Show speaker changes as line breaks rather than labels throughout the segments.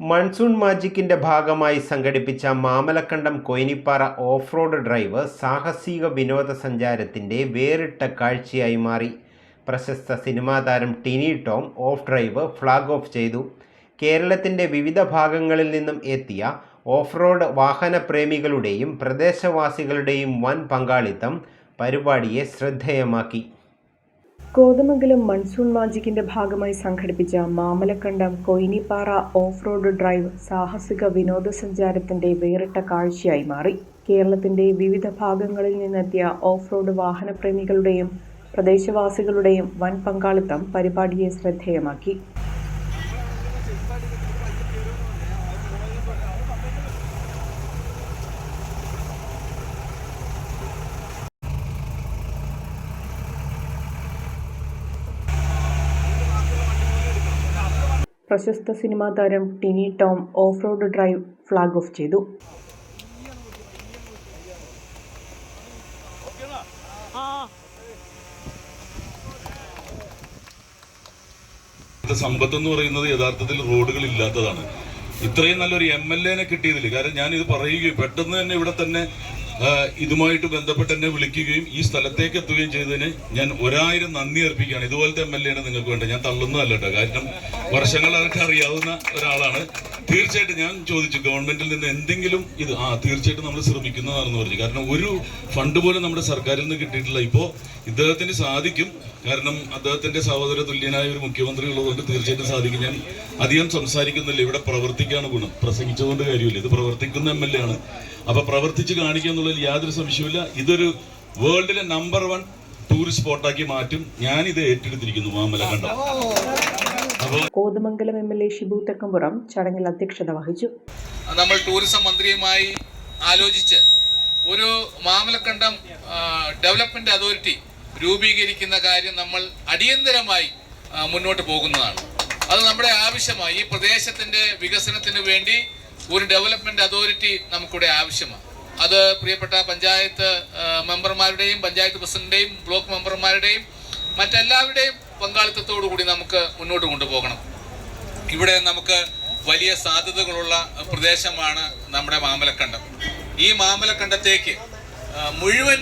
Monsoon മാജിക്കിന്റെ ഭാഗമായി സംഘടിപ്പിച്ച Mamalakandam Koinippara off road drive സാഹസിക വിനോദസഞ്ചാരത്തിന്റെ വേറിട്ട കാഴ്ചയായി മാറി. പ്രശസ്ത സിനിമാ താരം Tini Tom of drive flag off ചെയ്തു. കേരളത്തിന്റെ വിവിധ ഭാഗങ്ങളിൽ നിന്നും എത്തിയ ഓഫ് റോഡ് വാഹനപ്രേമികളുടെയും പ്രദേശവാസികളുടെയും വൻ പങ്കാളിത്തം പരിപാടിയെ ശ്രദ്ധേയമാക്കി.
കോതമംഗലം മൺസൂൺ മാജിക്കിന്റെ ഭാഗമായി സംഘടിപ്പിച്ച Mamalakandam Koinippara off road drive സാഹസിക വിനോദസഞ്ചാരത്തിന്റെ വേറിട്ട കാഴ്ചയായി മാറി. കേരളത്തിന്റെ വിവിധ ഭാഗങ്ങളിൽ നിന്നെത്തിയ ഓഫ് റോഡ് വാഹനപ്രേമികളുടെയും പ്രദേശവാസികളുടെയും വൻ പങ്കാളിത്തം പരിപാടിയെ ശ്രദ്ധേയമാക്കി. പ്രശസ്ത സിനിമാ താരം Tini Tom of road drive flag off ചെയ്തു.
സമ്പത്ത് എന്ന് പറയുന്നത് യഥാർത്ഥത്തിൽ റോഡുകൾ ഇല്ലാത്തതാണ്. ഇത്രയും നല്ലൊരു MLA കിട്ടിയതിൽ കാരണം ഞാനിത് പറയുകയും പെട്ടെന്ന് തന്നെ ഇവിടെ തന്നെ ഇതുമായിട്ട് ബന്ധപ്പെട്ട് എന്നെ വിളിക്കുകയും ഈ സ്ഥലത്തേക്ക് എത്തുകയും ചെയ്തതിന് ഞാൻ 1000 നന്ദി അർപ്പിക്കുകയാണ്. ഇതുപോലത്തെ MLA നിങ്ങൾക്ക് വേണ്ട. ഞാൻ തള്ളുന്നതല്ല കേട്ടോ, കാരണം വർഷങ്ങളൊക്കെ അറിയാവുന്ന ഒരാളാണ്. തീർച്ചയായിട്ടും ഞാൻ ചോദിച്ചു ഗവൺമെന്റിൽ നിന്ന് എന്തെങ്കിലും ഇത് തീർച്ചയായിട്ടും നമ്മൾ ശ്രമിക്കുന്നതാണെന്ന് പറഞ്ഞു. കാരണം ഒരു ഫണ്ട് പോലും നമ്മുടെ സർക്കാരിൽ നിന്ന് കിട്ടിയിട്ടില്ല. ഇപ്പോൾ ഇദ്ദേഹത്തിന് സാധിക്കും, കാരണം അദ്ദേഹത്തിന്റെ സഹോദര തുല്യനായ ഒരു മുഖ്യമന്ത്രി ഉള്ളതുകൊണ്ട് തീർച്ചയായിട്ടും സാധിക്കും. ഞാൻ അധികം സംസാരിക്കുന്നില്ല, ഇവിടെ പ്രവർത്തിക്കാണ് ഗുണം. പ്രസംഗിച്ചതുകൊണ്ട് കാര്യമില്ല, ഇത് പ്രവർത്തിക്കുന്ന MLA ആണ്. അപ്പൊ പ്രവർത്തിച്ച് കാണിക്കുക എന്നുള്ളതിൽ യാതൊരു സംശയവുമില്ല. ഇതൊരു വേൾഡിലെ നമ്പർ 1 ടൂറിസ്റ്റ് സ്പോട്ടാക്കി മാറ്റും. ഞാനിത് ഏറ്റെടുത്തിരിക്കുന്നു മാമലക്കണ്ടം.
കോതമംഗലം MLA ഷിബു തെക്കമ്പുറം ചടങ്ങിൽ അധ്യക്ഷത വഹിച്ചു.
നമ്മൾ ടൂറിസം മന്ത്രിയുമായി ആലോചിച്ച് ഒരു മാമലക്കണ്ടം ഡെവലപ്മെന്റ് അതോറിറ്റി രൂപീകരിക്കുന്ന കാര്യം നമ്മൾ അടിയന്തരമായി മുന്നോട്ട് പോകുന്നതാണ്. അത് നമ്മുടെ ആവശ്യമായി. ഈ പ്രദേശത്തിന്റെ വികസനത്തിന് വേണ്ടി ഒരു ഡെവലപ്മെന്റ് അതോറിറ്റി നമുക്കിവിടെ ആവശ്യമാണ്. അത് പ്രിയപ്പെട്ട പഞ്ചായത്ത് മെമ്പർമാരുടെയും പഞ്ചായത്ത് പ്രസിഡന്റിന്റെയും ബ്ലോക്ക് മെമ്പർമാരുടെയും മറ്റെല്ലാവരുടെയും പങ്കാളിത്തത്തോടു കൂടി നമുക്ക് മുന്നോട്ട് കൊണ്ടുപോകണം. ഇവിടെ നമുക്ക് വലിയ സാധ്യതകളുള്ള പ്രദേശമാണ് നമ്മുടെ മാമലക്കണ്ടം. ഈ മാമലക്കണ്ടത്തേക്ക് മുഴുവൻ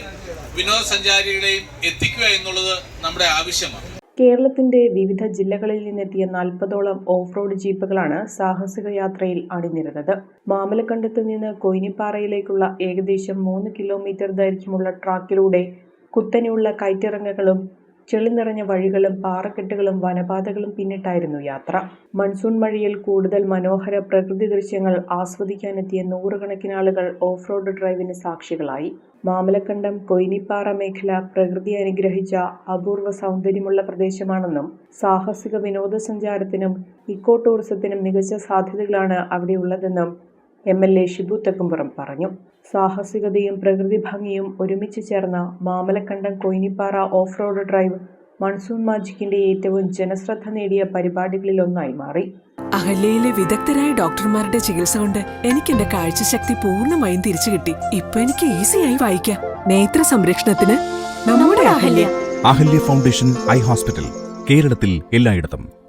വിനോദസഞ്ചാരികളെയും എത്തിക്കുക എന്നുള്ളത് നമ്മുടെ ആവശ്യമാണ്.
കേരളത്തിന്റെ വിവിധ ജില്ലകളിൽ നിന്നെത്തിയ 40ഓളം ഓഫ് റോഡ് ജീപ്പുകളാണ് സാഹസിക യാത്രയിൽ അണിനിരന്നത്. മാമലക്കണ്ടത്തിൽ നിന്ന് കൊയിനിപ്പാറയിലേക്കുള്ള ഏകദേശം 3 കിലോമീറ്റർ ദൈർഘ്യമുള്ള ട്രാക്കിലൂടെ കുത്തനെയുള്ള കയറ്റിറങ്ങലുകളും ചെളി നിറഞ്ഞ വഴികളും പാറക്കെട്ടുകളും വനപാതകളും പിന്നിട്ടായിരുന്നു യാത്ര. മൺസൂൺ മഴയിൽ കൂടുതൽ മനോഹര പ്രകൃതി ദൃശ്യങ്ങൾ ആസ്വദിക്കാനെത്തിയ 100 കണക്കിന് ആളുകൾ ഓഫ് റോഡ് ഡ്രൈവിന് സാക്ഷികളായി. മാമലക്കണ്ടം കൊയിനിപ്പാറ മേഖല പ്രകൃതി അനുഗ്രഹിച്ച അപൂർവ സൗന്ദര്യമുള്ള പ്രദേശമാണെന്നും സാഹസിക വിനോദസഞ്ചാരത്തിനും ഇക്കോ ടൂറിസത്തിനും മികച്ച സാധ്യതകളാണ് അവിടെയുള്ളതെന്നും MLA ഷിബു തെക്കുംപുറം പറഞ്ഞു. സാഹസികതയും പ്രകൃതി ഭംഗിയും ഒരുമിച്ച് ചേർന്ന Mamalakandam Koinippara off road drive monsoon മാജിക്കിന്റെ ഏറ്റവും ജനശ്രദ്ധ നേടിയ പരിപാടികളിലൊന്നായി മാറി.
അഹല്യയിലെ വിദഗ്ധരായ ഡോക്ടർമാരുടെ ചികിത്സ കൊണ്ട് എനിക്ക് എന്റെ കാഴ്ചശക്തി പൂർണ്ണമായും തിരിച്ചു കിട്ടി. ഇപ്പൊ എനിക്ക് ഈസിയായി വായിക്കാം. നേത്ര സംരക്ഷണത്തിന് നമ്മുടെ Ahalya.
Ahalya foundation eye hospital, കേരളത്തിൽ എല്ലായിടത്തും.